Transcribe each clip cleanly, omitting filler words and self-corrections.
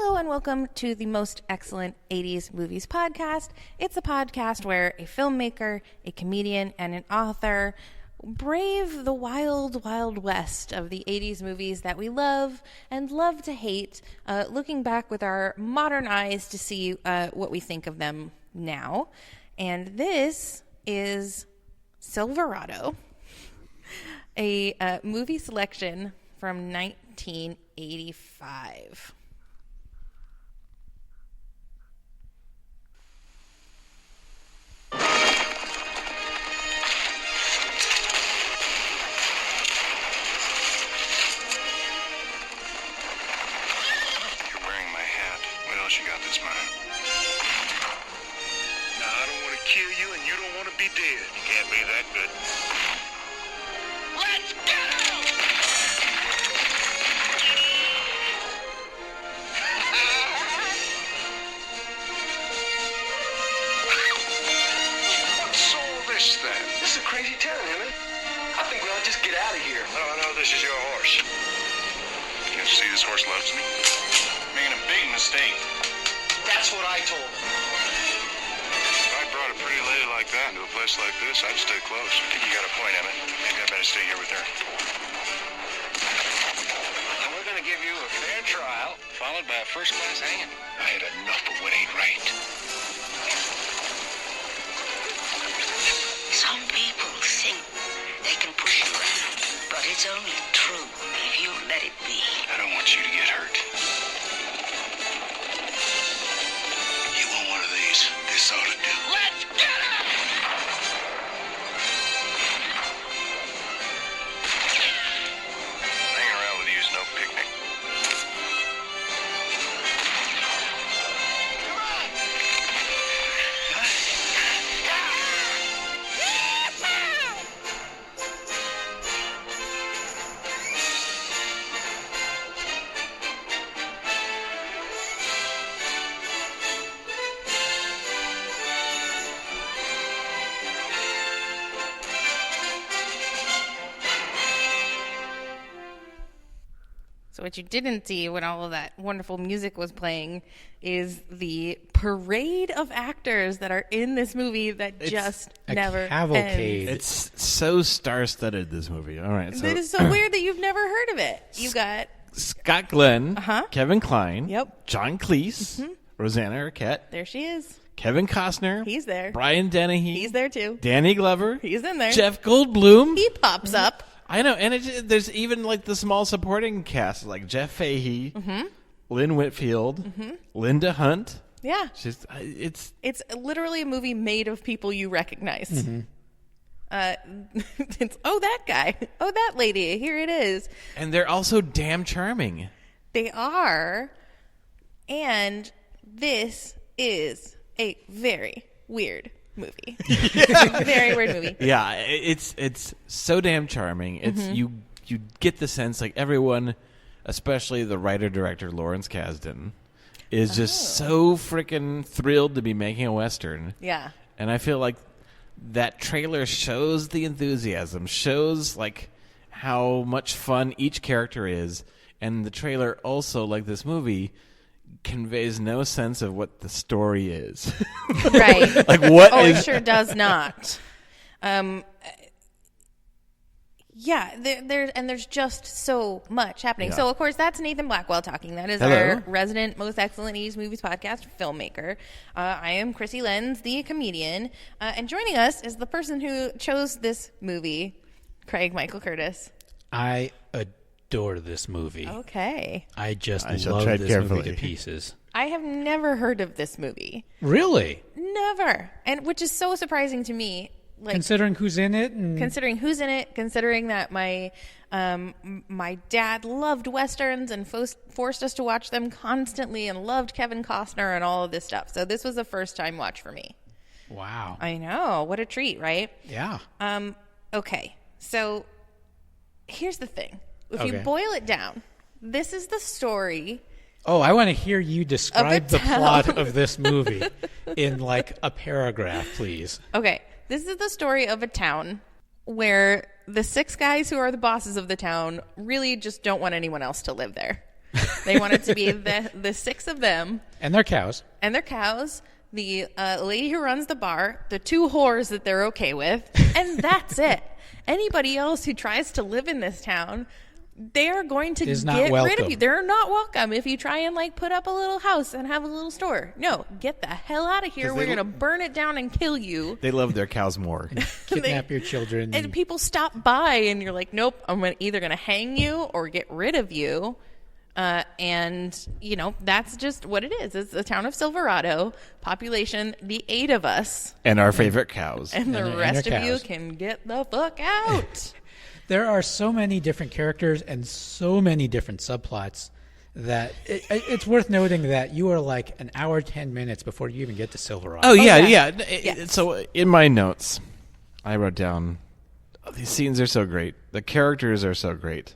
Hello and welcome to the Most Excellent 80s Movies podcast. It's a podcast where a filmmaker, a comedian, and an author brave the wild, wild west of the 80s movies that we love and love to hate, looking back with our modern eyes to see what we think of them now. And this is Silverado, a movie selection from 1985. You got this, man. Now, I don't want to kill you, and you don't want to be dead. You can't be that good. Let's go! What's all this, then? This is a crazy town, Emmett. I think we ought to just get out of here. No, this is your horse. Can't you see this horse loves me? Making a big mistake. That's what I told him. If I brought a pretty lady like that into a place like this, I'd stay close. I think you got a point, Emmett. Maybe I better stay here with her. And we're going to give you a fair trial, followed by a first-class hanging. I had enough of what ain't right. Some people think they can push you around, but it's only true if you let it be. I don't want you to get hurt. This ought to do. Let's get him! Hanging around with you is no picnic. Come on! So what you didn't see when all of that wonderful music was playing is the parade of actors that are in this movie that just never cavalcade. ends. It's so star-studded, this movie. All right. So It is so weird that you've never heard of it. You got Scott Glenn, Kevin Kline, Yep. John Cleese, Rosanna Arquette, there she is. Kevin Costner. He's there. Brian Dennehy. He's there too. Danny Glover. He's in there. Jeff Goldblum. He pops up. I know, and there's even like the small supporting cast, like Jeff Fahey, Lynn Whitfield, Linda Hunt. Yeah. It's literally a movie made of people you recognize. It's that guy. Oh, that lady. Here it is. and they're also damn charming. They are. And this is a very weird movie. Very weird movie. Yeah, it's so damn charming. It's you get the sense like everyone, especially the writer director Lawrence Kasdan, is just so freaking thrilled to be making a Western. Yeah. And I feel like that trailer shows the enthusiasm, shows like how much fun each character is, and the trailer also, like this movie, conveys no sense of what the story is. Right. Like what it is sure does not. Yeah, there's just so much happening. Yeah. So, of course, that's Nathan Blackwell talking. That is Hello. our resident Most Excellent 80s Movies podcast filmmaker. I am Chrissy Lenz, the comedian. And joining us is the person who chose this movie, Craig Michael Curtis. I adore this movie. Okay. I shall love tread this carefully. movie to pieces. I have never heard of this movie. Really? Never. And which is so surprising to me. Like, Considering who's in it, and considering who's in it, considering that my dad loved Westerns and forced us to watch them constantly and loved Kevin Costner and all of this stuff. So this was a first-time watch for me. Wow. I know. What a treat, right? Yeah. Okay. So here's the thing. If you Okay. boil it down, this is the story. Oh, I want to hear you describe the town. plot of this movie in like a paragraph, please. Okay. This is the story of a town where the 6 guys who are the bosses of the town really just don't want anyone else to live there. They want it to be the 6 of them. And their cows. And their cows, the lady who runs the bar, the 2 whores that they're okay with, and that's it. Anybody else who tries to live in this town, they're going to get rid of you. They're not welcome if you try and like put up a little house and have a little store. No, get the hell out of here. We're going to burn it down and kill you. They love their cows more. Kidnap your children. And people stop by and you're like, nope, I'm either going to hang you or get rid of you. And, you know, that's just what it is. It's the town of Silverado, population, the 8 of us. And our favorite cows. And the rest of you can get the fuck out. There are so many different characters and so many different subplots that it's worth noting that you are like an hour, 10 minutes before you even get to Silverado. Oh, yeah. Yes. So in my notes, I wrote down, these scenes are so great. The characters are so great.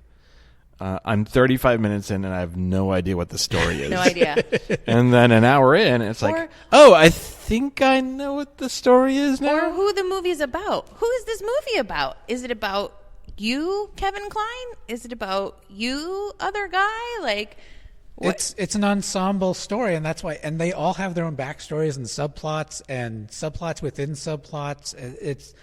I'm 35 minutes in and I have no idea what the story is. No idea. And then an hour in, it's like, oh, I think I know what the story is now. Or who the movie's about. Who is this movie about? Is it about you, Kevin Kline? Is it about you, other guy? Like, what? It's an ensemble story, and that's why. And they all have their own backstories and subplots within subplots.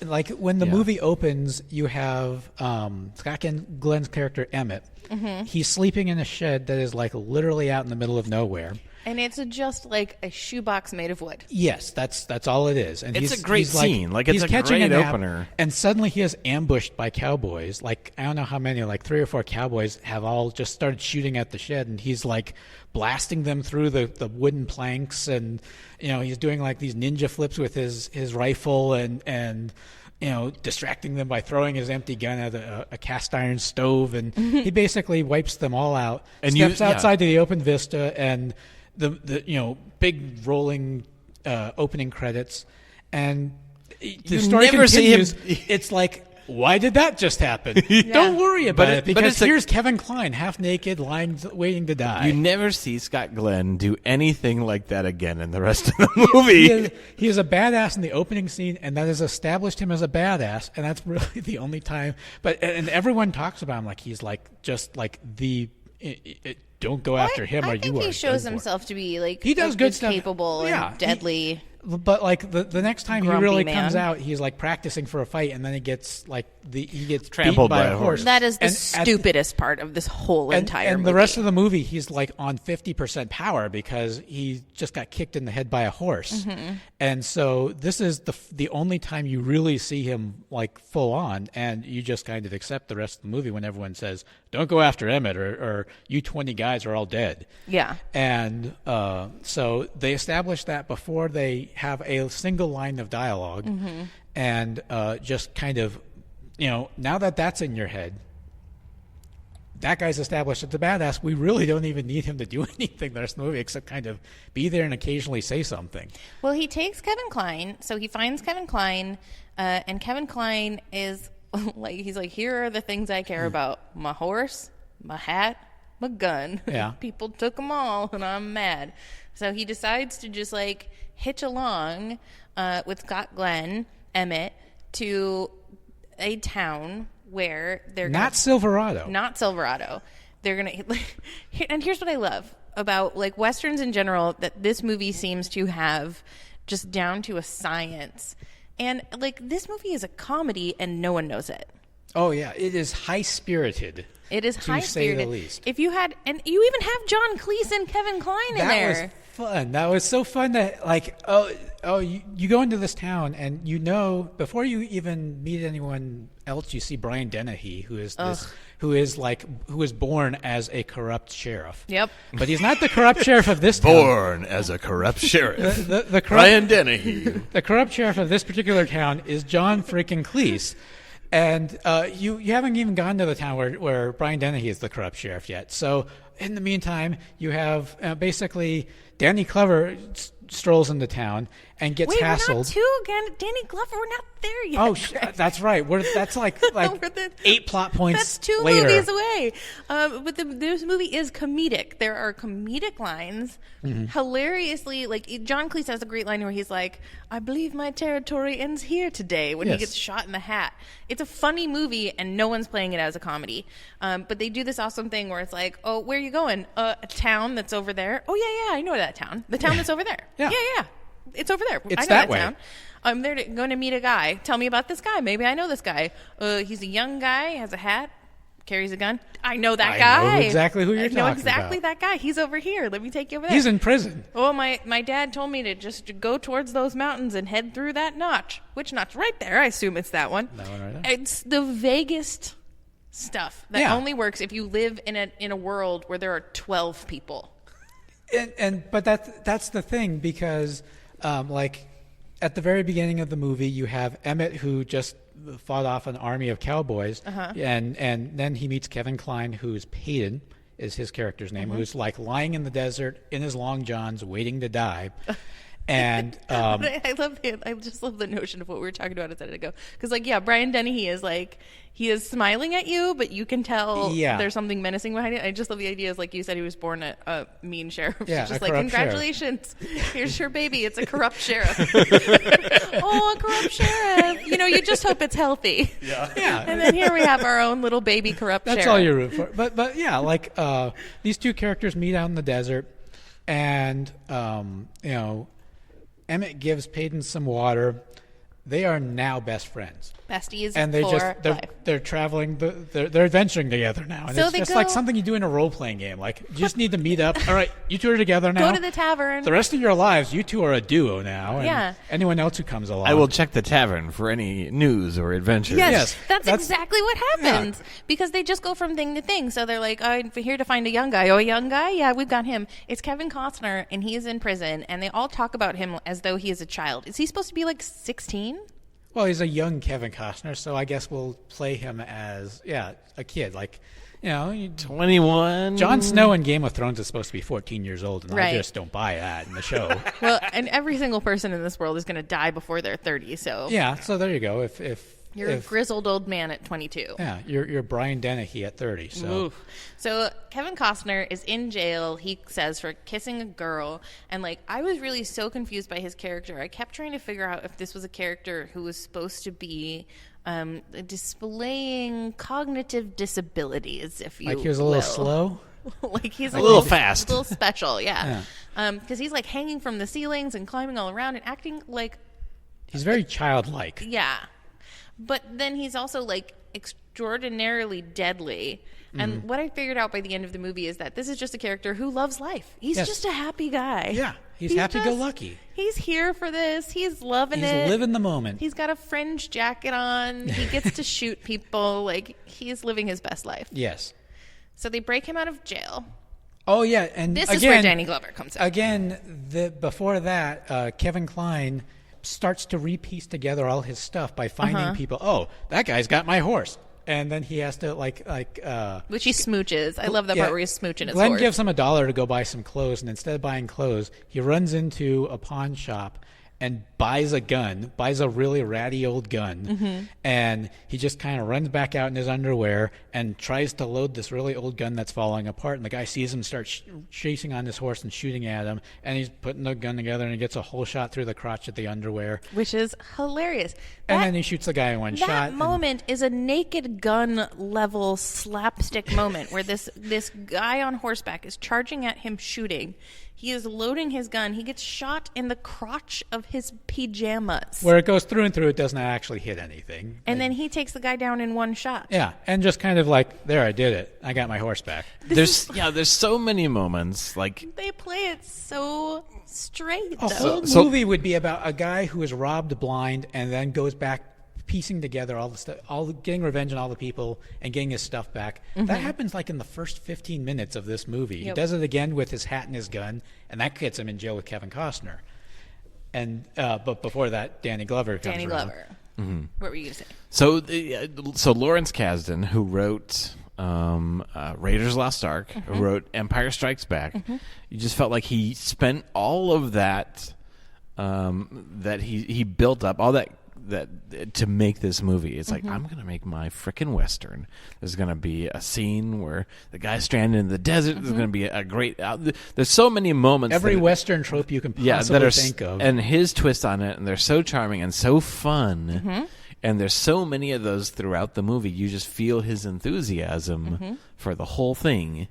Like when the movie opens, you have Scott Glenn's character Emmett. Mm-hmm. He's sleeping in a shed that is like literally out in the middle of nowhere. And it's just like a shoebox made of wood. Yes, that's all it is. And it's a great scene. Like it's a great opener. And suddenly he is ambushed by cowboys. Like I don't know how many, like 3 or 4 cowboys have all just started shooting at the shed, and he's like blasting them through the wooden planks, and you know he's doing like these ninja flips with his rifle, and you know distracting them by throwing his empty gun at a cast iron stove, and he basically wipes them all out. And steps outside to the open vista, and the you know big rolling opening credits, and the story never continues. see him. It's like, why did that just happen? Don't worry about it, because here's Kevin Kline, half naked, lying, waiting to die. You never see Scott Glenn do anything like that again in the rest of the movie. He is a badass in the opening scene, and that has established him as a badass, and that's really the only time. And everyone talks about him like he's like just like the. Don't go after him, or you are. I think he shows himself to be like he does good stuff, capable and deadly. But like the next time he really comes out, he's like practicing for a fight, and then he gets trampled by a horse. That is the stupidest part of this whole entire movie. And the rest of the movie, he's like on 50% power because he just got kicked in the head by a horse. Mm-hmm. And so this is the only time you really see him like full on, and you just kind of accept the rest of the movie when everyone says, "Don't go after Emmett," or "You 20 guys are all dead." Yeah. And so they establish that before they have a single line of dialogue, mm-hmm. and just kind of, you know, now that that's in your head, that guy's established as a badass. We really don't even need him to do anything the rest of the movie except kind of be there and occasionally say something. Well, he takes Kevin Kline, so he finds Kevin Kline, and Kevin Kline is like, he's like, here are the things I care about: my horse, my hat, my gun. Yeah. People took them all, and I'm mad. So he decides to just like hitch along with Scott Glenn, Emmett, to a town where they're not Silverado. They're gonna, and here's what I love about like westerns in general, that this movie seems to have just down to a science. And like this movie is a comedy, and no one knows it. Oh yeah, it is high spirited. It is high spirited, to say the least. If you had, and you even have John Cleese and Kevin Kline in there. That was fun. That was so fun that like you go into this town, and you know before you even meet anyone else, you see Brian Dennehy, who was born as a corrupt sheriff. Yep. But he's not the corrupt sheriff of this town. Born as a corrupt sheriff. the Brian Dennehy. The corrupt sheriff of this particular town is John freaking Cleese. And you haven't even gone to the town where Brian Dennehy is the corrupt sheriff yet. So in the meantime, you have basically Danny Glover strolls into town and gets Wait, hassled. we're not to Danny Glover. We're not there yet. Oh, that's right. That's like 8 plot points. That's 2 later. movies away. But this movie is comedic. There are comedic lines. Hilariously, like John Cleese has a great line where he's like, "I believe my territory ends here today," when he gets shot in the hat. It's a funny movie, and no one's playing it as a comedy. But they do this awesome thing where it's like, "Oh, where are you going? A town that's over there. Oh yeah, I know that town. The town that's over there. Yeah. It's over there. It's I know that way. town. I'm there going to meet a guy. Tell me about this guy. Maybe I know this guy. He's a young guy, has a hat, carries a gun. I know that guy. I know exactly who you're talking about. I know exactly that guy. He's over here. Let me take you over there. He's in prison. Oh, my dad told me to just go towards those mountains and head through that notch. Which notch? Right there. I assume it's that one. That one right there. It's the vaguest stuff that only works if you live in a world where there are 12 people. But that's the thing, because like at the very beginning of the movie, you have Emmett, who just fought off an army of cowboys, and then he meets Kevin Kline, who's Peyton is his character's name, who's like lying in the desert in his long johns waiting to die. And I love it. I just love the notion of what we were talking about a second ago. Because, like, Brian Dennehy is like, he is smiling at you, but you can tell there's something menacing behind it. I just love the idea, is like you said, he was born a mean sheriff. Yeah, just a like, corrupt congratulations, here's your baby. It's a corrupt sheriff. Oh, a corrupt sheriff. You just hope it's healthy. Yeah. And then here we have our own little baby corrupt That's sheriff. all you root for. But yeah, like these two characters meet out in the desert, and Emmett gives Peyton some water. They are now best friends. Besties, and they're traveling. They're adventuring together now, and so it's just like something you do in a role playing game. Like, you just need to meet up. All right, you two are together now. Go to the tavern. The rest of your lives, you two are a duo now. And Yeah. anyone else who comes along, I will check the tavern for any news or adventures. Yes, that's exactly what happens. Because they just go from thing to thing. So they're like, "Oh, I'm here to find a young guy." "Oh, a young guy? Yeah, we've got him." It's Kevin Costner, and he is in prison, and they all talk about him as though he is a child. Is he supposed to be like 16? Well, he's a young Kevin Costner, so I guess we'll play him as a kid. Like, 21. Jon Snow in Game of Thrones is supposed to be 14 years old, and Right. I just don't buy that in the show. Well, and every single person in this world is going to die before they're 30. So Yeah, so there you go. If you're a grizzled old man at 22. Yeah, you're Brian Dennehy at 30. So Oof. So Kevin Costner is in jail, he says, for kissing a girl. And, like, I was really so confused by his character. I kept trying to figure out if this was a character who was supposed to be displaying cognitive disabilities, if you will. like he was a little slow. Like he's a little fast. A little special, yeah. Because he's, like, hanging from the ceilings and climbing all around and acting like... He's very childlike. Yeah. But then he's also, like, extraordinarily deadly. And what I figured out by the end of the movie is that this is just a character who loves life. He's just a happy guy. Yeah, he's happy-go-lucky. He's here for this. He's loving He's it. living the moment. He's got a fringe jacket on. He gets to shoot people. Like, he's living his best life. Yes. So they break him out of jail. Oh, yeah, and This again, is where Danny Glover comes in. Again, before that, Kevin Kline starts to repiece together all his stuff by finding people. Oh, that guy's got my horse. And then he has to which he smooches. I love that part where he's smooching his Glenn horse. gives him $1 to go buy some clothes, and instead of buying clothes, he runs into a pawn shop and buys a really ratty old gun, and he just kind of runs back out in his underwear and tries to load this really old gun that's falling apart, and the guy sees him start chasing on his horse and shooting at him, and he's putting the gun together, and he gets a whole shot through the crotch of the underwear. Which is hilarious. And then he shoots the guy in one shot. That moment is a Naked Gun level slapstick moment where this guy on horseback is charging at him shooting. He is loading his gun. He gets shot in the crotch of his pajamas. Where it goes through and through, it doesn't actually hit anything. And then he takes the guy down in one shot. Yeah, and just kind of like, there, I did it. I got my horse back. There's so many moments like They play it so straight, A though. whole movie would be about a guy who is robbed blind and then goes back piecing together all the stuff, getting revenge on all the people and getting his stuff back. That happens like in the first 15 minutes of this movie. Yep. He does it again with his hat and his gun, and that gets him in jail with Kevin Costner. And but before that, Danny Glover comes Danny around. Glover. What were you going to say? So Lawrence Kasdan, who wrote Raiders of the Lost Ark, who wrote Empire Strikes Back, you just felt like he spent all of that that he built up all that to make this movie. It's like, I'm gonna make my frickin' Western. There's gonna be a scene where the guy's stranded in the desert. There's gonna be a great there's so many moments, Every Western trope you can possibly think of, and his twist on it, and they're so charming and so fun. And there's so many of those throughout the movie. You just feel his enthusiasm for the whole thing.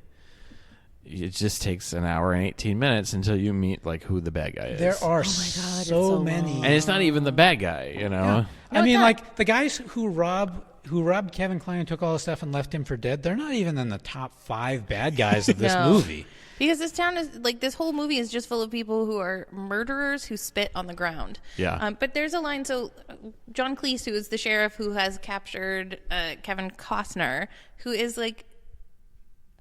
It just takes an hour and 18 minutes until you meet like who the bad guy is. there are so many. And it's not even the bad guy, you know. No, I mean, it's not. like the guys who robbed Kevin Kline and took all his stuff and left him for dead. They're not even in the top 5 bad guys of this No. movie. Because this town is like, this whole movie is just full of people who are murderers who spit on the ground. Yeah. But there's a line. So John Cleese, who is the sheriff who has captured Kevin Costner, who is like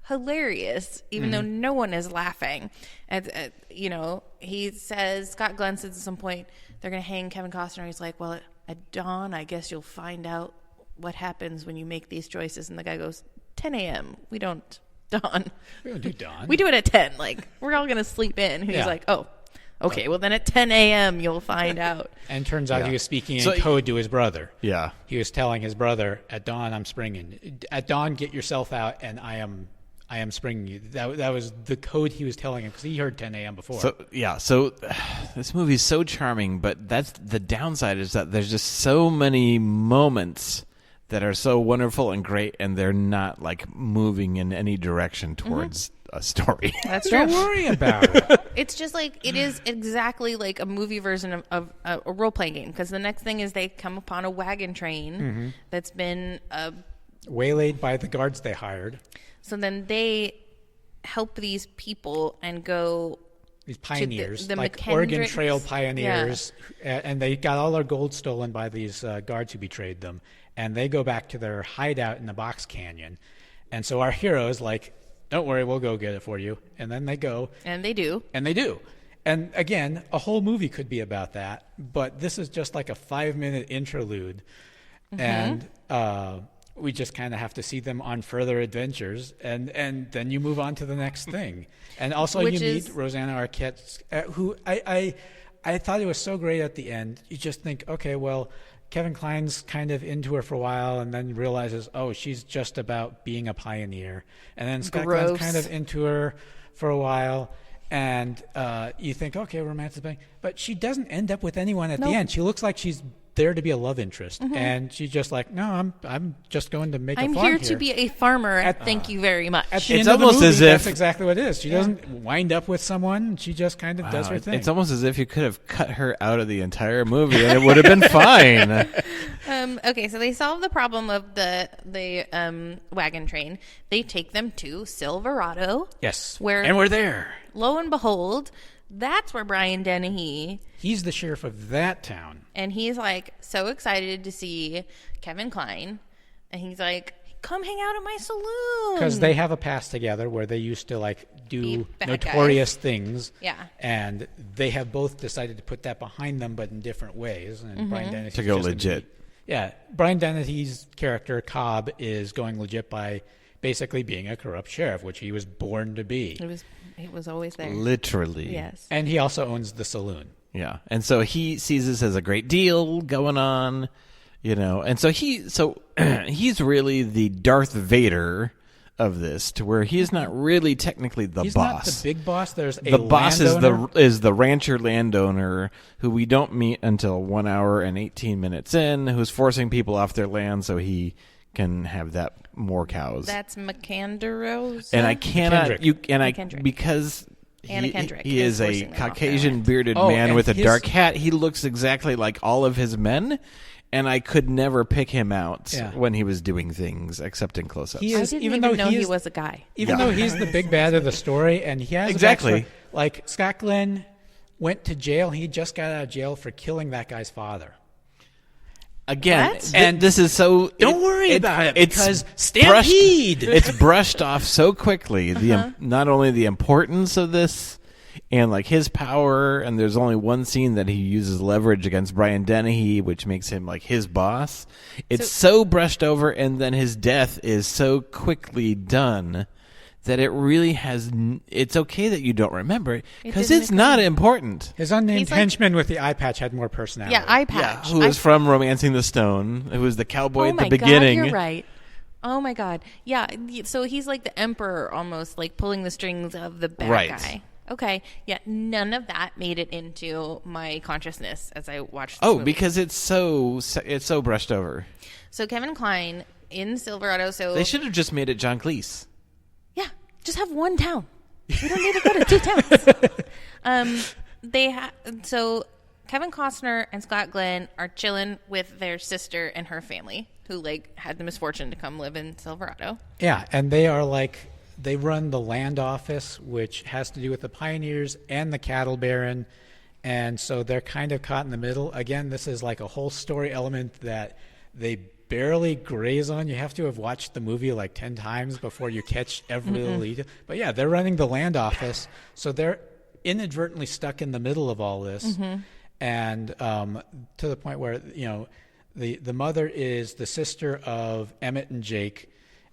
hilarious, even though no one is laughing. And, he says, Scott Glenn says at some point, they're going to hang Kevin Costner. He's like, well, at dawn, I guess you'll find out what happens when you make these choices. And the guy goes, 10 a.m. We don't dawn. We don't do dawn. We do it at 10. Like, we're all going to sleep in. And he's Yeah. like, oh, okay. Well, then at 10 a.m. you'll find out. And turns out he was speaking in So- code to his brother. Yeah. He was telling his brother, at dawn, I'm springing. At dawn, get yourself out, and I am springing you. That was the code he was telling him, because he heard 10 a.m. before. So this movie's so charming, but that's the downside, is that there's just so many moments that are so wonderful and great, and they're not like moving in any direction towards a story. That's Don't true. worry about it. It's just like, it is exactly like a movie version of a role-playing game. Because the next thing is they come upon a wagon train that's been Waylaid by the guards they hired. so then they help these people and go These pioneers, the like McKendricks. Oregon Trail pioneers, and they got all their gold stolen by these guards who betrayed them, and they go back to their hideout in the Box Canyon. And so our heroes like, don't worry, we'll go get it for you. And then they go, and they do. and they do. And again, a whole movie could be about that, but this is just like a 5-minute interlude, and we just kind of have to see them on further adventures, and then you move on to the next thing. And also Which you is- meet Rosanna Arquette, who I thought it was so great at the end. You just think, okay, well, Kevin Kline's kind of into her for a while, and then realizes, oh, she's just about being a pioneer. And then Scott Glenn's kind of into her for a while, and you think, okay, romantic thing. But she doesn't end up with anyone at the end. She looks like she's there to be a love interest, and she's just like, no, I'm just going to make a I'm farm here to be a farmer. Thank you very much. At the It's end of the almost movie, as that's if- exactly what it is. She doesn't wind up with someone. She just kind of does her thing. It's almost as if you could have cut her out of the entire movie, and it would have been fine. Okay, so they solve the problem of the wagon train. They take them to Silverado. Yes, Where, and we're there. lo and behold, that's where Brian Dennehy, He's the sheriff of that town. and he's like so excited to see Kevin Kline, and he's like, come hang out at my saloon. Because they have a past together where they used to like do Be bad notorious things. Yeah. And they have both decided to put that behind them, but in different ways. And Brian Dennehy's To go just gonna legit. Brian Dennehy's character, Cobb, is going legit by basically being a corrupt sheriff, which he was born to be. It was always there. Literally. Yes. And he also owns the saloon. Yeah. And so he sees this as a great deal going on, and so he's really the Darth Vader of this, to where he's not really technically the He's boss. not the big boss. There's a The boss landowner. is the rancher landowner who we don't meet until 1 hour and 18 minutes in, who's forcing people off their land so he can have that more cows. That's McAnderos. And I cannot Kendrick. Kendrick. because Anna he Kendrick he is is a forcing them off their Caucasian land. bearded Oh, man and with a his- dark hat. He looks exactly like all of his men, and I could never pick him out Yeah. when he was doing things except in close-ups. He I is, didn't even even though know he he is- was a guy. Even though he's the big bad of the story, and he has a Exactly. backstory, like Scott Glenn went to jail. He just got out of jail for killing that guy's father. Again, What? and this is so. Don't worry about it, It's because brushed- Stampede! It's brushed off so quickly. Not only the importance of this, and like his power, and there's only one scene that he uses leverage against Brian Dennehy, which makes him like his boss. It's so brushed over, and then his death is so quickly done that it really has. It's okay that you don't remember it because didn't it's not important. His unnamed He's like- henchman with the eye patch had more personality. Yeah, eye patch. Who was from Romancing the Stone? Who was the cowboy Oh at my the beginning? God, you're right. Oh my God. Yeah. So he's like the emperor almost, like pulling the strings of the bad Right. guy. Okay. Yeah. None of that made it into my consciousness as I watched. This Oh, movie. because it's so brushed over. So Kevin Kline in Silverado. So They should have just made it John Cleese. yeah, just have one town. We don't need to go to two towns. So Kevin Costner and Scott Glenn are chilling with their sister and her family, who like had the misfortune to come live in Silverado. Yeah, and they are like, they run the land office, which has to do with the pioneers and the cattle baron. And so they're kind of caught in the middle. Again, this is like a whole story element that they barely graze on. You have to have watched the movie like 10 times before you catch every little detail. But yeah, they're running the land office. So they're inadvertently stuck in the middle of all this. And to the point where, you know, the mother is the sister of Emmett and Jake.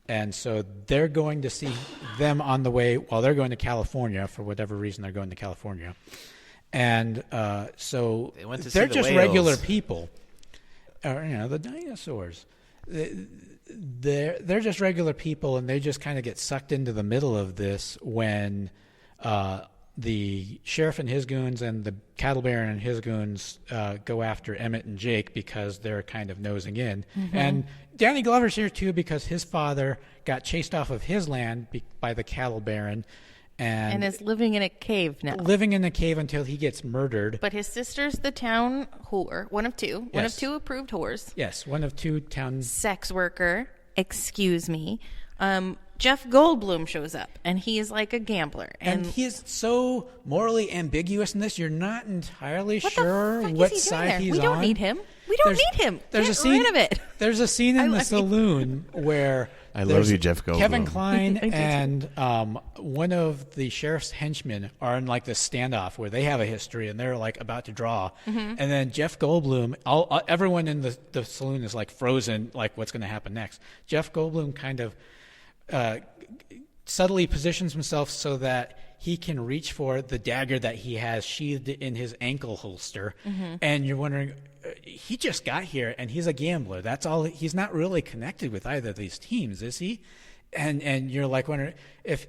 And so they're going to see them on the way while they're going to California. For whatever reason, they're going to California. And so They went to see they're the just whales. regular people. Or, you know, the dinosaurs. They're just regular people, and they just kind of get sucked into the middle of this when the sheriff and his goons and the cattle baron and his goons go after Emmett and Jake because they're kind of nosing in. And Danny Glover's here too because his father got chased off of his land by the cattle baron And is living in a cave now. living in a cave until he gets murdered. But his sister's the town whore, one of two. One of Yes. two approved whores. Yes, one of two towns. Sex worker, excuse me. Jeff Goldblum shows up, and he is like a gambler. And he is so morally ambiguous in this. You're not entirely what sure the fuck what is he doing side there? he's We don't on. need him. We don't need him. There's Get a scene. rid of it. There's a scene in I the love you. saloon where I love there's you, Jeff Goldblum. Kevin Kline I do too. and one of the sheriff's henchmen are in like this standoff where they have a history and they're like about to draw, and then Jeff Goldblum, everyone in the saloon is like frozen, like what's going to happen next. Jeff Goldblum kind of subtly positions himself so that he can reach for the dagger that he has sheathed in his ankle holster. And you're wondering, he just got here and he's a gambler. That's all. He's not really connected with either of these teams, is he? And you're like wondering if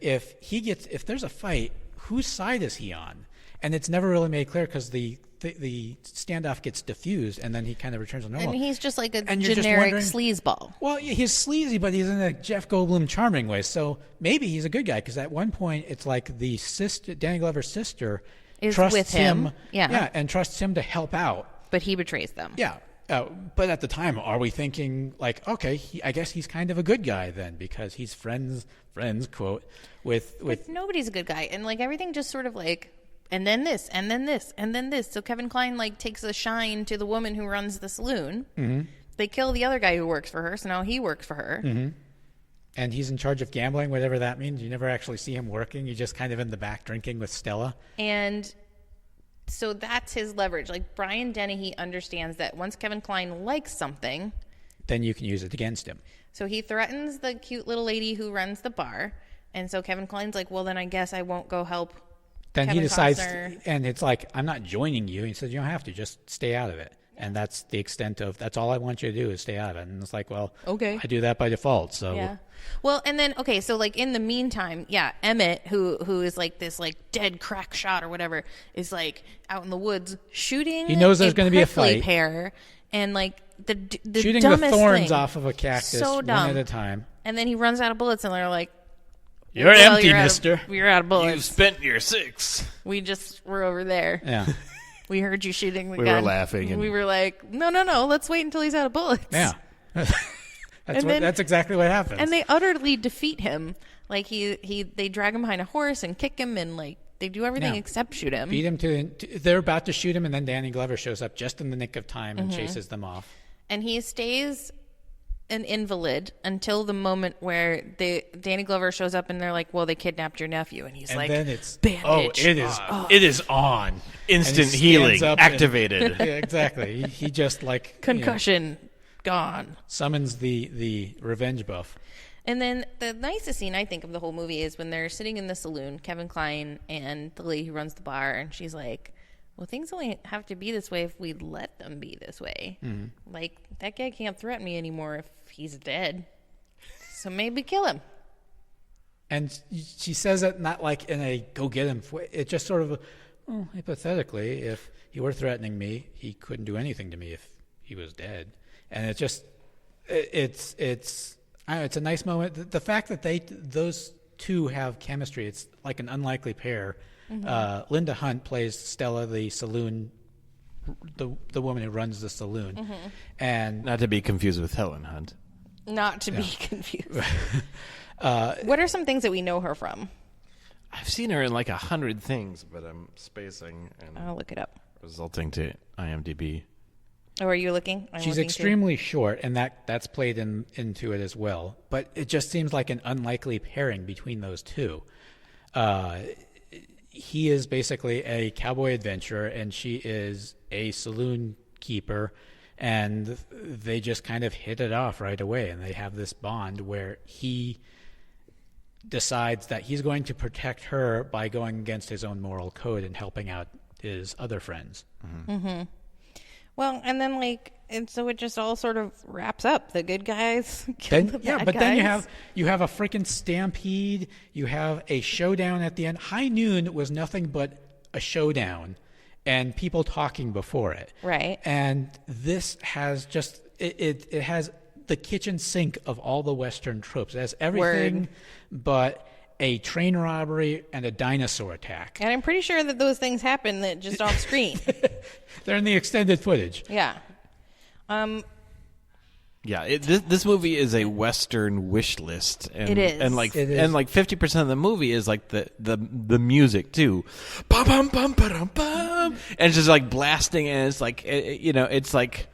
there's a fight, whose side is he on? And it's never really made clear because the standoff gets diffused and then he kind of returns to normal. And he's just like a And you're just generic wondering- sleazeball. Well, he's sleazy, but he's in a Jeff Goldblum charming way. So maybe he's a good guy because at one point it's like the sister, Danny Glover's sister, Is trusts with him. Yeah. yeah, and trusts him to help out. But he betrays them. Yeah, but at the time, are we thinking like, okay, I guess he's kind of a good guy then because he's friends quote with But nobody's a good guy. And like everything just sort of like, and then this, and then this, and then this. So Kevin Kline like takes a shine to the woman who runs the saloon. They kill the other guy who works for her, so now he works for her. and he's in charge of gambling, whatever that means. You never actually see him working. You're just kind of in the back drinking with Stella. And so that's his leverage. Like Brian Dennehy understands that once Kevin Kline likes something, Then you can use it against him. so he threatens the cute little lady who runs the bar. And so Kevin Kline's like, well, then I guess I won't go help. Then he Kevin decides, Costner. and it's like, I'm not joining you. He says, you don't have to, just stay out of it. And that's the extent of, that's all I want you to do is stay out of it. And it's like, well, Okay. I do that by default. So Yeah. Well, and then okay, so like in the meantime, yeah, Emmett, who is like this like dead crack shot or whatever, is like out in the woods shooting. He knows there's going gonna to be a fight. Pair, and like the shooting the dumbest thorns thing, off of a cactus so one dumb. at a time. And then he runs out of bullets, and they're like, You're well, empty, you're out of- mister. You're out of You've bullets. spent your 6. We just were over there. Yeah. We heard you shooting the We gun. were laughing and- we were like, no, let's wait until he's out of bullets. Yeah. then- That's exactly what happens. And they utterly defeat him. Like they drag him behind a horse and kick him, and like they do everything Yeah. except shoot him. beat him they're about to shoot him, and then Danny Glover shows up just in the nick of time Mm-hmm. and chases them off. And he stays an invalid until the moment where Danny Glover shows up and they're like, well, they kidnapped your nephew. And he's And like, then it's bandage. It is on. Instant And he healing stands up and- activated. Yeah, exactly. He just like concussion, gone. summons the revenge buff. And then the nicest scene I think of the whole movie is when they're sitting in the saloon, Kevin Kline and the lady who runs the bar, and she's like, well, things only have to be this way if we let them be this way. Like, that guy can't threaten me anymore if he's dead. So maybe kill him. And she says it not like in a go get him. It's just sort of, hypothetically, if he were threatening me, he couldn't do anything to me if he was dead. And it just, it's a nice moment. The fact that those two have chemistry, it's like an unlikely pair. Linda Hunt plays Stella, the saloon, the woman who runs the saloon, and not to be confused with Helen Hunt. Not to be confused. What are some things that we know her from? I've seen her in like 100 things, but I'm spacing and I'll look it up. resulting to IMDb. Oh, are you looking? she's extremely short, and that's played into it as well. But it just seems like an unlikely pairing between those two. He is basically a cowboy adventurer, and she is a saloon keeper, and they just kind of hit it off right away, and they have this bond where he decides that he's going to protect her by going against his own moral code and helping out his other friends. Well, and then and so it just all sort of wraps up. The good guys kill the bad guys. Then you have a freaking stampede. You have a showdown at the end. High Noon was nothing but a showdown and people talking before it. Right. And this has just it has the kitchen sink of all the Western tropes. It has everything but a train robbery and a dinosaur attack. And I'm pretty sure that those things happen that just off screen. They're in the extended footage. Yeah. This movie is a Western wish list. And, it is. And like 50% of the movie is like the music too. Bum, bum, bum, ba-dum, bum. And it's just like blasting, and it's like, it's like...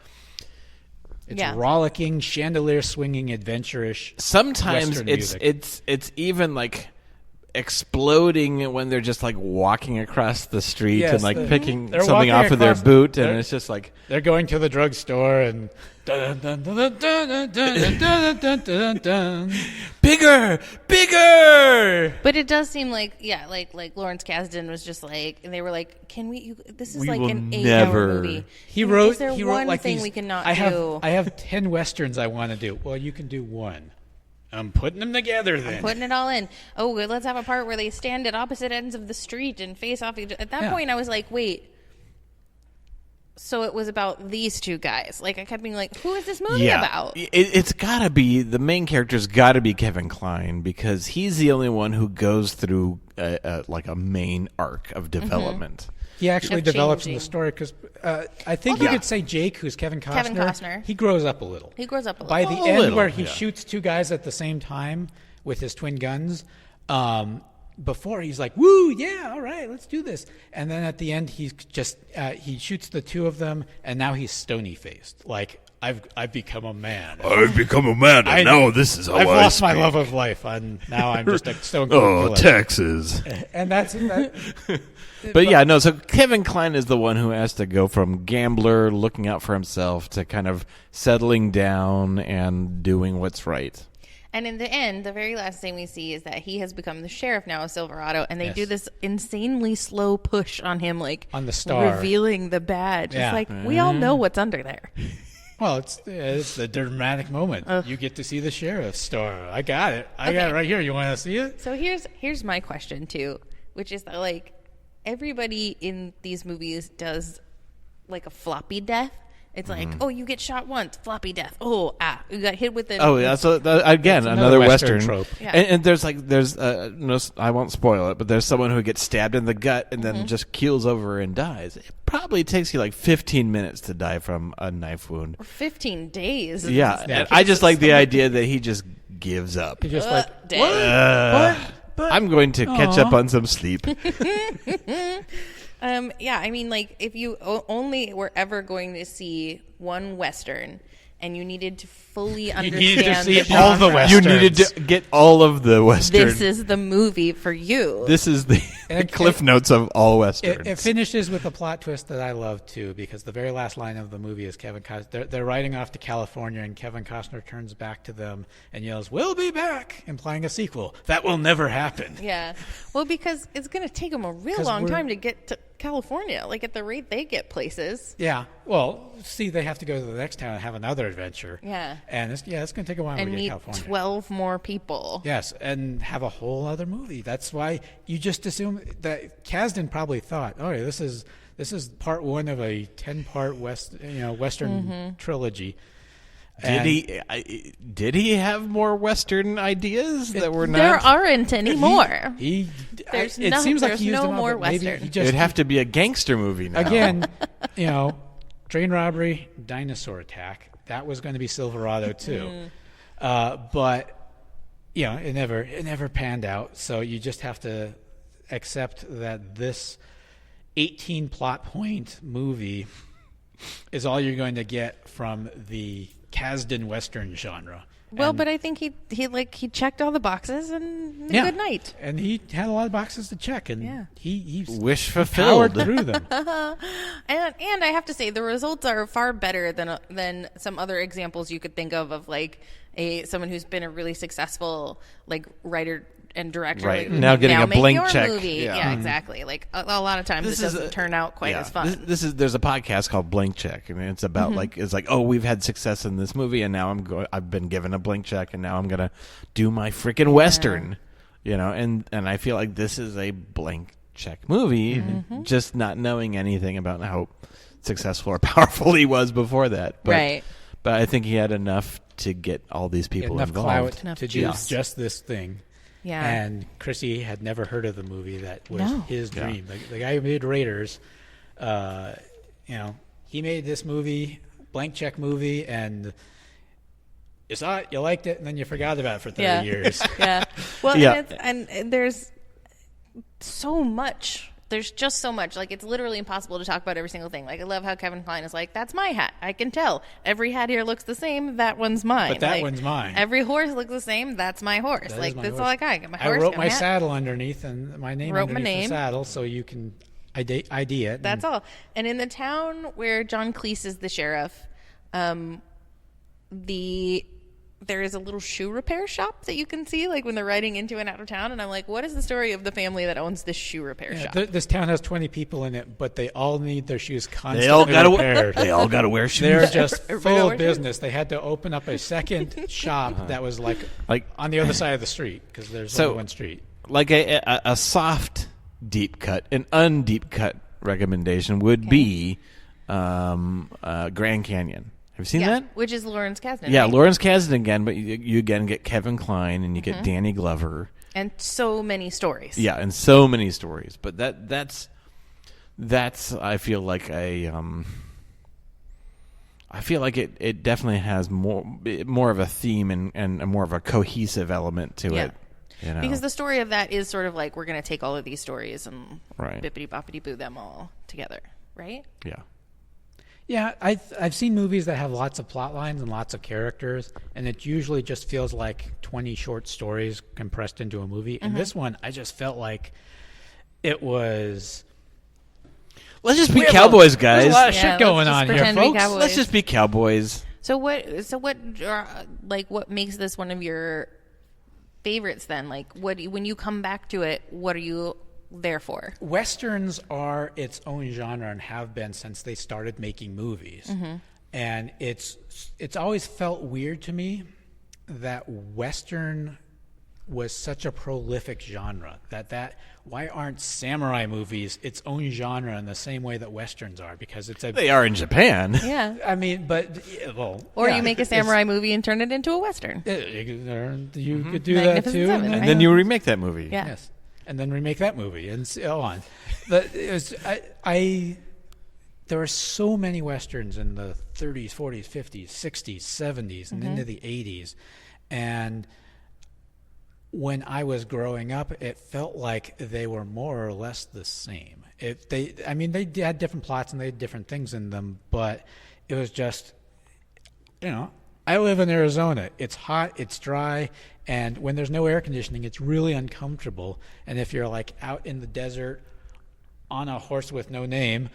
It's rollicking, chandelier swinging, adventure-ish. Sometimes Western music. it's even like exploding when they're just like walking across the street and like picking something off of their boot, and it's just like they're going to the drugstore and bigger. But it does seem like like Lawrence Kasdan was just like, and they were like, "Can we? This is We like will an 8-hour never." movie. He wrote. Is there he wrote one like thing these, we cannot I do? have 10 westerns I want to do. Well, you can do one. I'm putting them together then. Putting it all in. Oh, let's have a part where they stand at opposite ends of the street and face off each other. At that point, I was like, wait. So it was about these two guys. Like, I kept being like, who is this movie about? It's got to be, the main character's got to be Kevin Kline, because he's the only one who goes through like a main arc of development. He actually Of develops in changing. the story because I think you could say Jake, who's Kevin Costner, he grows up a little. He grows up a little. By the A end, little, where he yeah. shoots two guys at the same time with his twin guns, before he's like, "Woo, yeah, all right, let's do this." And then at the end, he's just he shoots the two of them, and now he's stony faced, like I've become a man. I've become a man, and now this is how I've I lost my speak. love of life, and now I'm just a stone cold Oh, killer. Texas. And that's that. But yeah, no, so Kevin Kline is the one who has to go from gambler, looking out for himself, to kind of settling down and doing what's right. And in the end, the very last thing we see is that he has become the sheriff now of Silverado, and they do this insanely slow push on him, like On the star. revealing the badge. Yeah. It's like, we all know what's under there. Well, it's the dramatic moment. You get to see the sheriff's star. I got it. I got it right here. You want to see it? So here's my question too, which is that like everybody in these movies does like a floppy death. It's like, oh, you get shot once, floppy death. Oh, you got hit with the. Oh yeah, so again, another Western Western trope. Yeah. And there's no, I won't spoil it, but there's someone who gets stabbed in the gut and then just keels over and dies. It probably takes you like 15 minutes to die from a knife wound. 15 days. Yeah, and I just like the idea that he just gives up. You're just like, dead. but I'm going to catch up on some sleep. Yeah, I mean, like, if you only were ever going to see one Western and you needed to fully You understand needed to see the all the genre. Westerns. You needed to get all of the Western. This is the movie for you. This is the cliff notes of all Westerns. It finishes with a plot twist that I love too, because the very last line of the movie is Kevin Costner. They're riding off to California, and Kevin Costner turns back to them and yells, "We'll be back," implying a sequel. That will never happen. Yeah. Well, because it's going to take them a real 'Cause long we're- time to get to California. Like, at the rate they get places. Yeah. Well, see, they have to go to the next town and have another adventure. Yeah. And it's going to take a while And to get meet to California. 12 more people. Yes, and have a whole other movie. That's why you just assume that Kasdan probably thought, "Oh, this is part one of a 10-part Western trilogy." Did he have more Western ideas that were not? There aren't any more. It There's seems like he used no them all, more but maybe Western. he just It'd have to be a gangster movie now. again, train robbery, dinosaur attack. That was going to be Silverado too, but it never panned out. So you just have to accept that this 18 plot point movie is all you're going to get from the Kasdan Western genre. Well, And- but I think he checked all the boxes and good night. And he had a lot of boxes to check, and Yeah. he Wish powered fulfilled. through them. And I have to say the results are far better than some other examples you could think of like someone who's been a really successful like writer and director. Right. Like, Now getting a make blank your check. Movie. Yeah. Yeah, exactly. Like a lot of times it doesn't turn out quite as fun. There's a podcast called Blank Check, and it's about we've had success in this movie, and now I've been given a blank check, and now I'm gonna do my freaking Western, and I feel like this is a blank check movie, just not knowing anything about how successful or powerful he was before that. But, Right. But I think he had enough to get all these people Enough involved. clout to do juice. just this thing. Yeah. And Chrissy had never heard of the movie. That was No. his dream. The guy who made Raiders, he made this movie, blank check movie, and you saw it, you liked it, and then you forgot about it for 30 years. Yeah. Well, Yeah. and there's so much. There's just so much. Like, it's literally impossible to talk about every single thing. Like, I love how Kevin Kline is like, "That's my hat. I can tell. Every hat here looks the same. That one's mine. But that Like, one's mine. Every horse looks the same. That's my horse. That is Like, my that's horse. all I got. I got my I horse. wrote got my hat. saddle underneath and my name Wrote my underneath name. the saddle, so you can ID it. That's all. And in the town where John Cleese is the sheriff, there is a little shoe repair shop that you can see, like when they're riding into and out of town. And I'm like, what is the story of the family that owns this shoe repair shop? This town has 20 people in it, but they all need their shoes constantly They all gotta repaired. they all gotta wear shoes. They're just Everybody full wears of business. They had to open up a second shop that was like Like- on the other side of the street because there's So- only one street. Like a soft deep cut, an undeep cut recommendation would be Grand Canyon. Have you seen Yeah, that? which is Lawrence Kasdan. Yeah, right? Lawrence Kasdan again, but you again get Kevin Kline and you get Danny Glover. And so many stories. Yeah, and so many stories. But that's I feel like it definitely has more of a theme and more of a cohesive element to Yeah. it. You know? Because the story of that is sort of like, we're going to take all of these stories and Right. bippity boppity boo them all together, right? yeah. Yeah, I've seen movies that have lots of plot lines and lots of characters, and it usually just feels like 20 short stories compressed into a movie. And this one, I just felt like it was. Let's just be We have cowboys, There's guys. a lot of Yeah, shit let's going just on here, pretend to be folks. cowboys. Let's just be cowboys. So what makes this one of your favorites then? Like, when you come back to it, what are you there for? Westerns are its own genre and have been since they started making movies. And it's always felt weird to me that Western was such a prolific genre that why aren't samurai movies its own genre in the same way that Westerns are? Because it's They are in Japan. Yeah. I mean, but Or you make a samurai movie and turn it into a Western. You could do that Magnificent too, Seven, And right? then you remake that movie. Yeah. Yes, and then remake that movie and so on. But it was there were so many westerns in the 30s, 40s, 50s, 60s, 70s, and into the 80s, and when I was growing up, it felt like they were more or less the same. They had different plots and they had different things in them, but it was just. I live in Arizona. It's hot, it's dry, and when there's no air conditioning, it's really uncomfortable. And if you're like out in the desert on a horse with no name,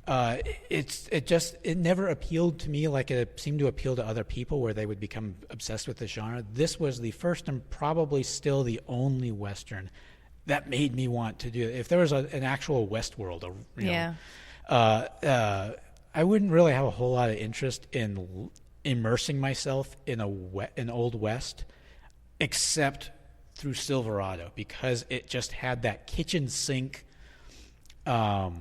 it never appealed to me like it seemed to appeal to other people where they would become obsessed with the genre. This was the first and probably still the only Western that made me want to do it. If there was an actual Westworld, I wouldn't really have a whole lot of interest in immersing myself in an Old West, except through Silverado, because it just had that kitchen sink, sort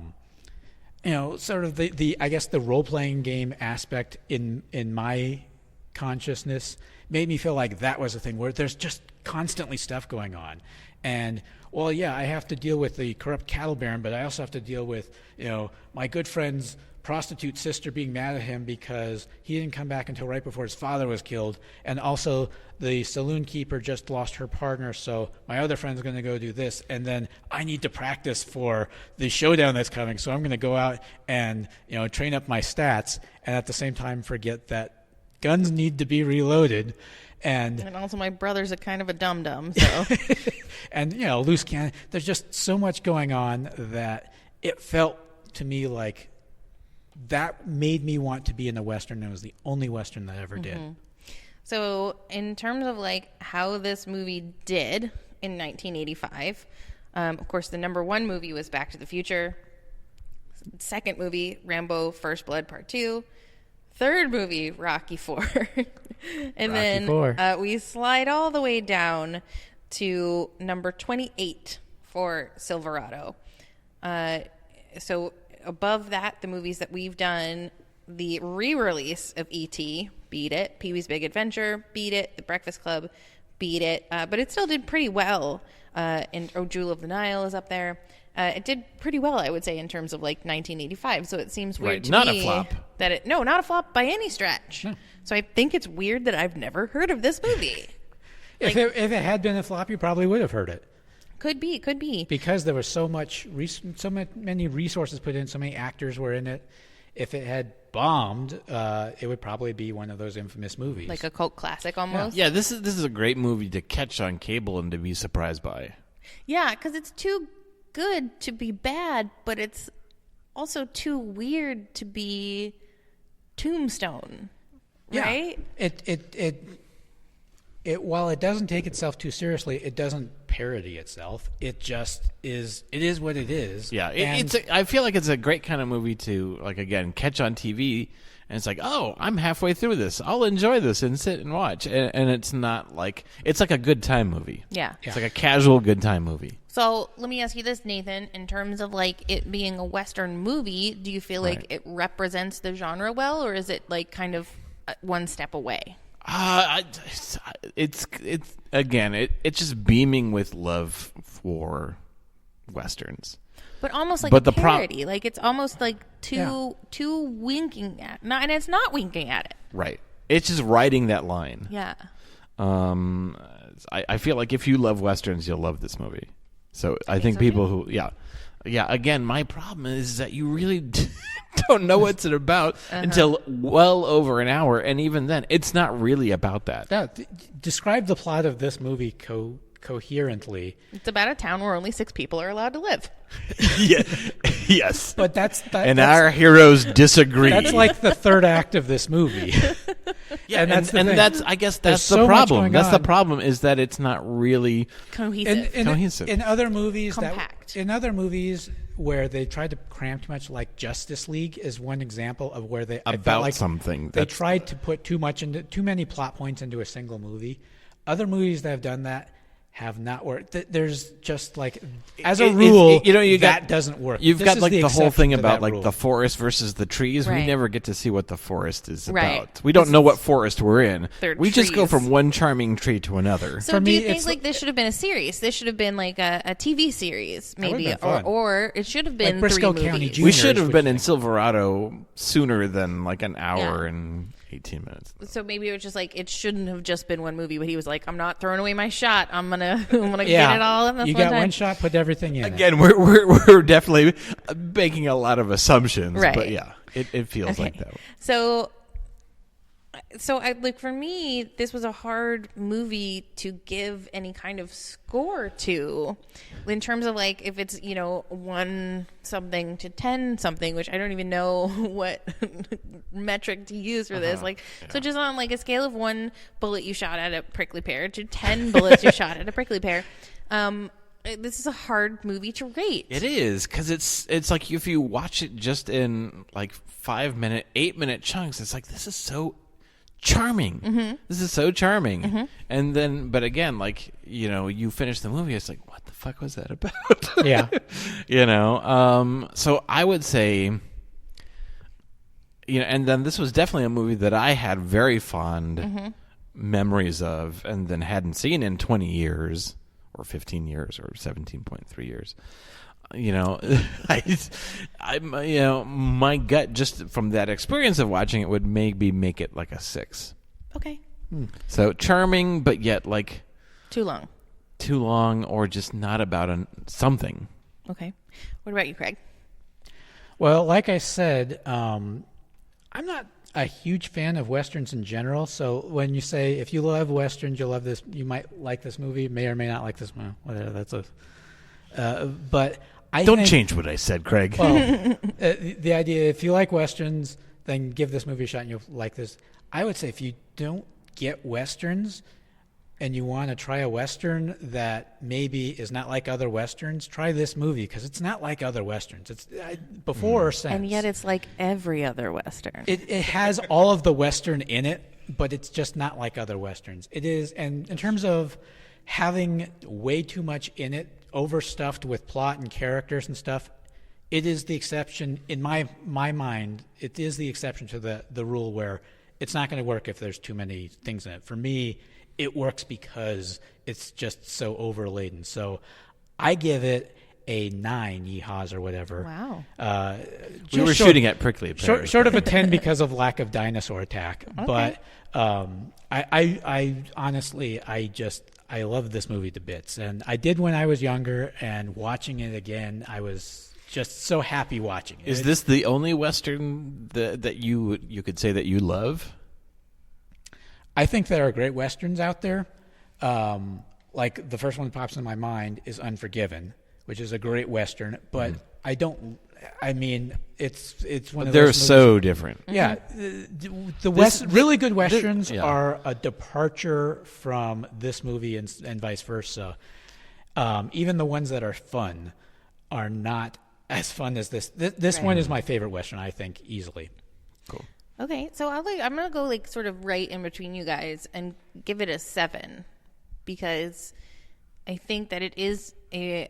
of the I guess the role playing game aspect in my consciousness made me feel like that was a thing where there's just constantly stuff going on. And I have to deal with the corrupt cattle baron, but I also have to deal with, my good friend's prostitute sister being mad at him because he didn't come back until right before his father was killed. And also the saloon keeper just lost her partner, so my other friend's going to go do this. And then I need to practice for the showdown that's coming, so I'm going to go out and, train up my stats, and at the same time forget that guns need to be reloaded. And also my brother's a kind of a dum-dum, so. And, loose cannon. There's just so much going on that it felt to me like that made me want to be in a Western. It was the only Western that I ever did. So in terms of like how this movie did in 1985, of course, the number one movie was Back to the Future. Second movie, Rambo First Blood Part 2. Third movie, Rocky 4. And Rocky IV. We slide all the way down to number 28 for Silverado. So above that, the movies that we've done, the re-release of E.T. beat it. Pee-wee's Big Adventure beat it. The Breakfast Club beat it. But it still did pretty well. And Jewel of the Nile is up there. It did pretty well, I would say, in terms of like 1985. So it seems weird to not me a flop. that not a flop by any stretch. No. So I think it's weird that I've never heard of this movie. If it had been a flop, you probably would have heard it. Could be. Because there was so many resources put in, so many actors were in it. If it had bombed, it would probably be one of those infamous movies, like a cult classic almost. Yeah, this is a great movie to catch on cable and to be surprised by. Yeah, because it's too good to be bad, but it's also too weird to be Tombstone, right? It while it doesn't take itself too seriously, it doesn't parody itself. It just is. It is what it is. Yeah, I feel like it's a great kind of movie to, like, again, catch on TV, and it's like, oh, I'm halfway through this. I'll enjoy this and sit and watch. And it's not like, it's like a good time movie. Yeah. It's like a casual good time movie. So let me ask you this, Nathan. In terms of like it being a Western movie, do you feel like it represents the genre well, or is it like kind of one step away? It's just beaming with love for Westerns. But almost like But a the parody. Like it's almost like too winking at it. And it's not winking at it. Right. It's just riding that line. Yeah. I feel like if you love Westerns, you'll love this movie. So I think people who, again, my problem is that you really don't know what it's about until well over an hour, and even then, it's not really about that. Yeah, describe the plot of this movie coherently. It's about a town where only 6 people are allowed to live. Yes. But that's our heroes disagree. That's like the third act of this movie. Yeah, and I guess that's the problem. That's the problem, is that it's not really cohesive. In other movies, compact. In other movies where they tried to cram too much, like Justice League is one example of where they tried to put too many plot points into a single movie. Other movies that have done that have not worked. There's just like, as a rule, that doesn't work. You've got like the whole thing about like rule. the forest versus the trees. Right. We never get to see what the forest is Right. about. We don't know what forest we're in. We trees. just go from one charming tree to another. So do you think like this should have been a series? This should have been like a TV series, maybe, or it should have been like 3 Briscoe movies. County Jr. We should have been in Silverado sooner than like an hour and 18 minutes. So maybe it was just like, it shouldn't have just been one movie, but he was like, I'm not throwing away my shot. I'm gonna get it all in this You one got time. one shot, put everything in. Again, we're definitely making a lot of assumptions, Right. but yeah, it feels like that. So So for me, this was a hard movie to give any kind of score to, in terms of like if it's 1 something to 10 something, which I don't even know what metric to use for this. So just on like a scale of 1 bullet you shot at a prickly pear to 10 bullets you shot at a prickly pear. This is a hard movie to rate. It is, because it's like if you watch it just in like 5-minute, 8-minute chunks, it's like, this is so charming. Mm-hmm. This is so charming. Mm-hmm. And then, but again, like, you finish the movie, it's like, what the fuck was that about? Yeah. So I would say, and then this was definitely a movie that I had very fond memories of and then hadn't seen in 20 years or 15 years or 17.3 years. My gut just from that experience of watching it would maybe make it like a 6. Okay. So charming, but yet like too long, or just not about something. Okay. What about you, Craig? Well, like I said, I'm not a huge fan of Westerns in general. So when you say if you love Westerns, you'll love this. You might like this movie, may or may not like this movie. Whatever. That's but I don't think, change what I said, Craig. Well, the idea, if you like Westerns, then give this movie a shot and you'll like this. I would say if you don't get Westerns and you want to try a Western that maybe is not like other Westerns, try this movie because it's not like other Westerns. It's before or since. And yet it's like every other Western. It has all of the Western in it, but it's just not like other Westerns. It is, and in terms of having way too much in it, overstuffed with plot and characters and stuff, it is the exception in my mind. It is the exception to the rule where it's not going to work if there's too many things in it. For me, it works because it's just so overladen. So I give it a 9 yeehaws or whatever. Wow. We were shooting at prickly pears. Short of a 10 because of lack of dinosaur attack. Okay. But I honestly, I love this movie to bits. And I did when I was younger, and watching it again, I was just so happy watching it. Is this the only Western that you could say that you love? I think there are great Westerns out there. Like the first one that pops in my mind is Unforgiven, which is a great Western, but it's one of those They're movies. so different. Yeah, really good Westerns are a departure from this movie and vice versa. Even the ones that are fun are not as fun as this. This one is my favorite Western, I think, easily. Cool. Okay, so I'm gonna go like sort of right in between you guys and give it a 7 because I think that it is a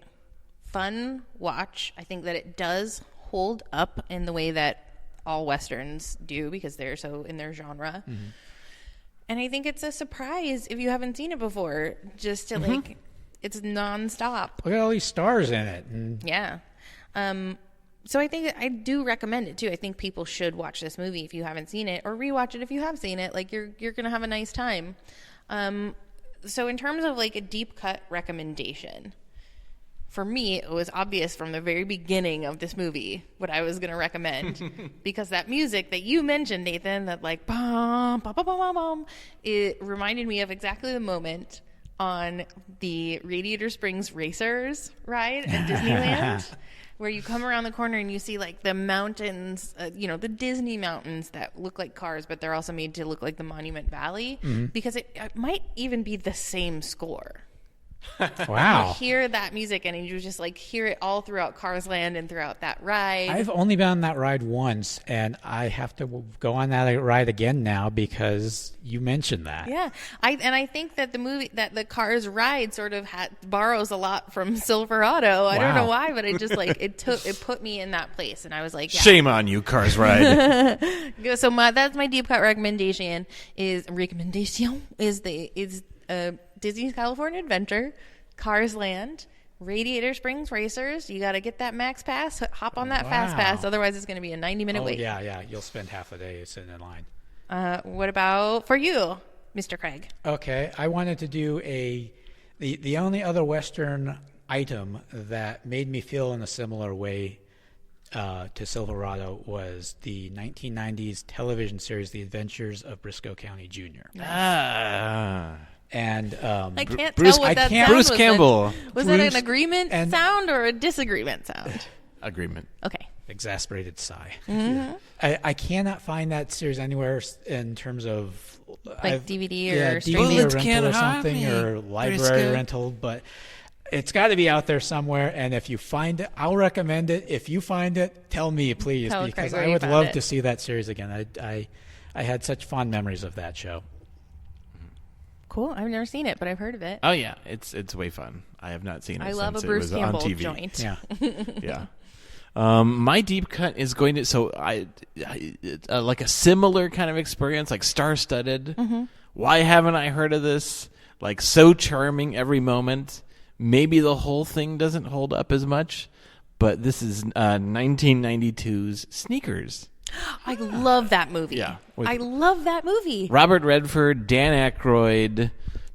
fun watch. I think that it does hold up in the way that all Westerns do because they're so in their genre. Mm-hmm. And I think it's a surprise if you haven't seen it before, just to like, it's nonstop. Look at all these stars in it. Yeah. So I think I do recommend it too. I think people should watch this movie if you haven't seen it, or rewatch it if you have seen it. Like you're going to have a nice time. So in terms of like a deep cut recommendation, for me, it was obvious from the very beginning of this movie what I was going to recommend because that music that you mentioned, Nathan, that like bum, bum, bum, bum, bum, it reminded me of exactly the moment on the Radiator Springs Racers ride at Disneyland where you come around the corner and you see like the mountains, the Disney mountains that look like cars, but they're also made to look like the Monument Valley because it might even be the same score. Wow. You hear that music and you just like hear it all throughout Cars Land and throughout that ride. I've only been on that ride once, and I have to go on that ride again now because you mentioned that. Yeah. I think that the Cars ride sort of borrows a lot from Silverado. I don't know why, but it just like it put me in that place, and I was like, yeah. Shame on you, Cars ride. So that's my deep cut recommendation is Disney's California Adventure, Cars Land, Radiator Springs Racers. You got to get that Max Pass, hop on that Fast Pass, otherwise it's going to be a 90-minute wait. Yeah, you'll spend half a day sitting in line. What about for you, Mr. Craig? Okay, I wanted to do the only other Western item that made me feel in a similar way to Silverado was the 1990s television series The Adventures of Briscoe County Jr. And I can't Bruce- tell what I that can't- sound Bruce was. Campbell. Was that an Bruce agreement and- sound or a disagreement sound? Agreement. Okay. exasperated sigh. Mm-hmm. I cannot find that series anywhere in terms of DVD or DVD streaming? or Bullets rental can't or harm something me, or library Briscoe. rental, but it's got to be out there somewhere. And if you find it, I'll recommend it. If you find it, tell me, please, Tell because Craig where I you would found love it. to see that series again. I had such fond memories of that show. Cool. I've never seen it, but I've heard of it. Oh yeah, it's way fun. I have not seen it. I love a since Bruce it was Campbell on TV. joint. Yeah. Yeah. My deep cut is going to I like a similar kind of experience, like star-studded. Mm-hmm. Why haven't I heard of this? Like so charming every moment. Maybe the whole thing doesn't hold up as much, but this is 1992's Sneakers. I love that movie. Yeah. I love that movie. Robert Redford, Dan Aykroyd,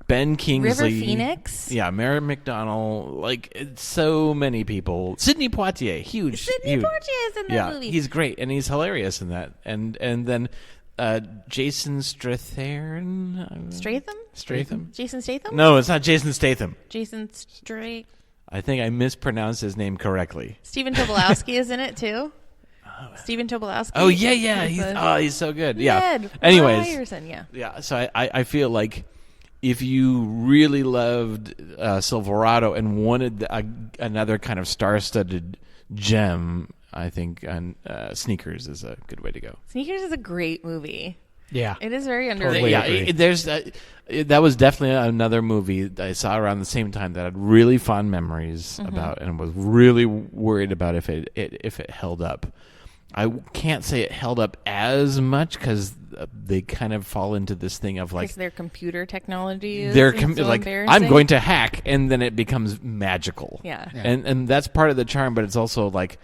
Ben Kingsley, River Phoenix. yeah, Mary McDonnell, like it's so many people. Sidney Poitier, huge. Sidney huge. Poitier is in that yeah, movie. he's great and he's hilarious in that. And then Jason Strathern. Statham? Jason Statham? No, it's not Jason Statham. Jason Straight. I think I mispronounced his name correctly. Stephen Tobolowsky is in it too. Stephen Tobolowsky. Oh yeah, is he's the- he's so good. Yeah. Ned Anyways, Ryerson, yeah. yeah. So I feel like if you really loved Silverado and wanted another kind of star-studded gem, I think Sneakers is a good way to go. Sneakers is a great movie. Yeah. It is very Totally underrated. agree. There's that was definitely another movie that I saw around the same time that I had really fond memories about, and was really worried about if it held up. I can't say it held up as much because they kind of fall into this thing of like Because their computer technology is they're so like embarrassing. I'm going to hack, and then it becomes magical. Yeah. And that's part of the charm, but it's also like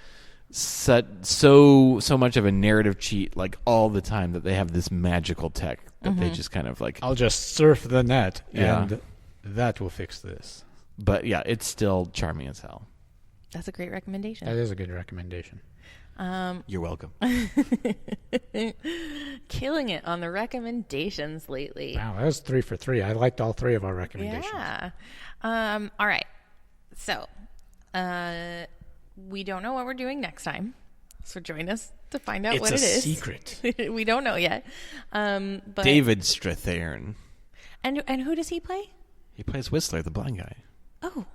so much of a narrative cheat, like all the time, that they have this magical tech that they just kind of like. I'll just surf the net, Yeah. and that will fix this. But yeah, it's still charming as hell. That's a great recommendation. That is a good recommendation. You're welcome. Killing it on the recommendations lately. Wow, that was 3 for 3. I liked all 3 of our recommendations. Yeah. All right. So, we don't know what we're doing next time. So join us to find out It's what a it is. secret. We don't know yet. But David Strathairn. and who does he play? He plays Whistler, the blind guy. Oh,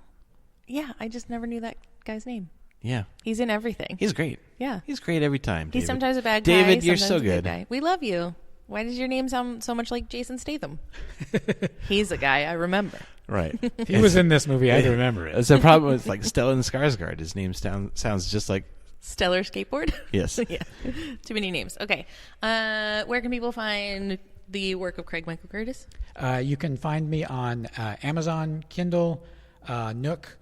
yeah. I just never knew that guy's name. Yeah, He's in everything. he's great. Yeah. He's great every time. He's David. sometimes a bad guy. David, you're sometimes so a good good. guy. We love you. Why does your name sound so much like Jason Statham? He's a guy I remember. Right. He was in this movie. I remember it. That's the problem with like Stellan Skarsgård. His name sounds just like Stellar Skateboard? yes. Yeah. Too many names. Okay. Where can people find the work of Craig Michael Curtis? You can find me on Amazon, Kindle, Nook,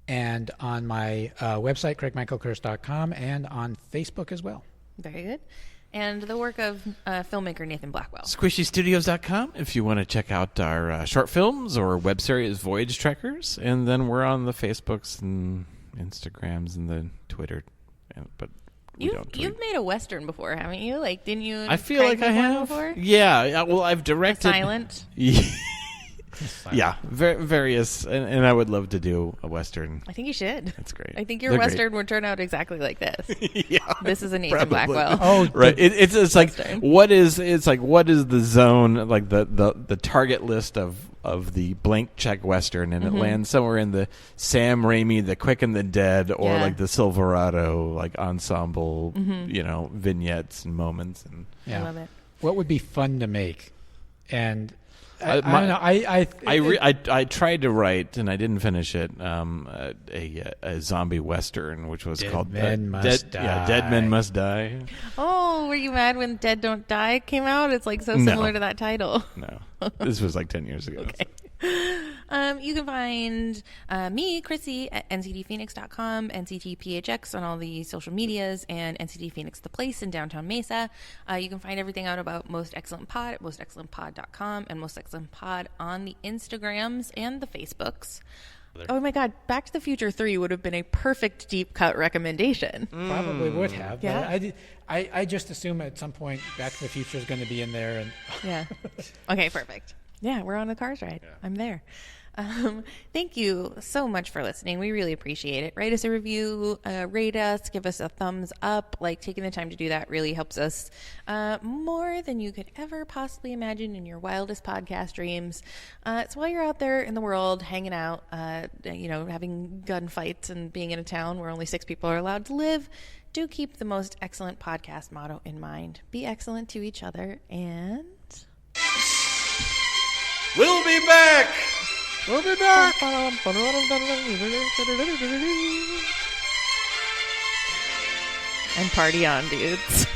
and on my website, craigmichaelcurse.com, and on Facebook as well. Very good. And the work of filmmaker Nathan Blackwell. SquishyStudios.com if you want to check out our short films or web series Voyage Trekkers. And then we're on the Facebooks and Instagrams and the Twitter. But we don't tweet. You've made a Western before, haven't you? Like, didn't you? I feel Craig like I make one have. before? Yeah. Well, I've directed. Silent. Yeah. Various. And I would love to do a Western. I think you should. That's great. I think your They're great. Western would turn out exactly like this. Yeah. This is a Nathan Probably. Blackwell. Oh, Right. It's like Western. what is the zone, like the target list of the blank check Western, and it lands somewhere in the Sam Raimi, the Quick and the Dead, or Yeah. like the Silverado like ensemble, vignettes and moments. And I love it. What would be fun to make? And I my- don't know. I tried to write, and I didn't finish it. A zombie western, which was Dead called Men Must Die. Dead Men Must Die. Oh, were you mad when Dead Don't Die came out? It's like so No. similar to that title. No, this was like 10 years ago. Okay. You can find me, Chrissy, at nctphoenix.com, nctphx on all the social medias, and NCT Phoenix The Place in downtown Mesa. You can find everything out about Most Excellent Pod at mostexcellentpod.com and Most Excellent Pod on the Instagrams and the Facebooks. Oh my God, Back to the Future 3 would have been a perfect deep cut recommendation. Probably would have. Yeah. But I just assume at some point Back to the Future is going to be in there. And Yeah. Okay, perfect. Yeah, we're on a Cars ride. I'm there. Thank you so much for listening. We really appreciate it. Write us a review, rate us, give us a thumbs up. Like, taking the time to do that really helps us more than you could ever possibly imagine in your wildest podcast dreams. So while you're out there in the world hanging out, having gunfights and being in a town where only 6 people are allowed to live, do keep the most excellent podcast motto in mind. Be excellent to each other, and We'll be back! we'll be back. And party on, dudes.